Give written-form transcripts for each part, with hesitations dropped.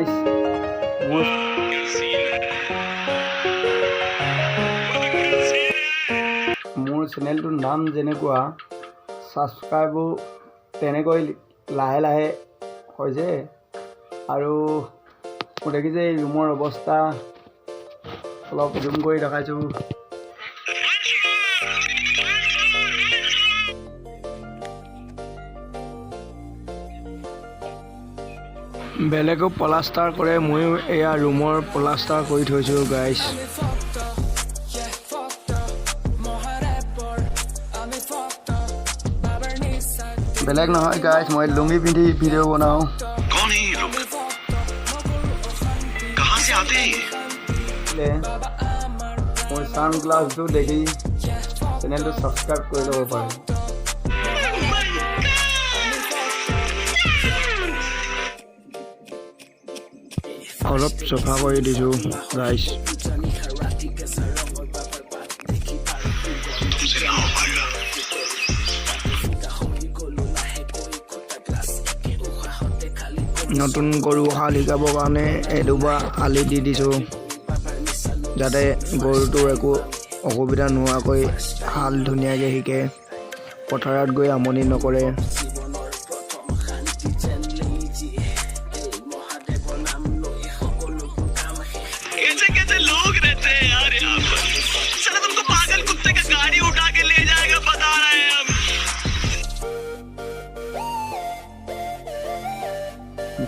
guys মোৰ চেনেলটোৰ নাম যেনেকুৱা সাবস্ক্ৰাইবো তেনেকৈ লাহে লাহে হৈছে আৰু মই দেখিছে এই ৰুমৰ অৱস্থা অলপ জুম কৰি দেখাইছো বেলেগো প্লাষ্টাৰ কৰে ময়ো এয়া ৰুমৰ প্লাষ্টাৰ কৰি থৈছো গাইস বেলেগ নহয় গাইস মই লুঙ্গি পিন্ধি ভিডিও বনাও कौन है ये लोग कहां से आते हैं ये মোৰ সানগ্লাসটো দেখি চেনেলটো সাবস্ক্ৰাইব কৰি ল'ব পাৰে অলপ চফা কৰি দিছো গাইস নতুন গৰু হাল শিকাবৰ কাৰণে এদুবা আলি দি দিছো যাতে গৰুটো একো অসুবিধা নোহোৱাকৈ হাল ধুনীয়াকৈ শিকে পথাৰত গৈ আমনি নকৰে कैसे लोग रहते हैं यार यहाँ पर चलो तुमको पागल कुत्ते का गाड़ी उठा के ले जाएगा बता रहे हैं हम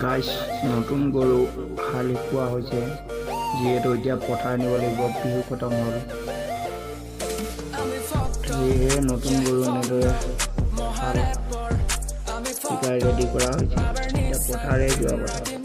গাইস নতুন গৰু হাল শিকোৱা হৈছে যিহেতু এতিয়া পথাৰ নিব লাগিব বিহু খতম হ'ল সেয়েহে নতুন গৰু এনেদৰে হাল শিকাই ৰেডি কৰা হৈছে এতিয়া পথাৰে যোৱা কথা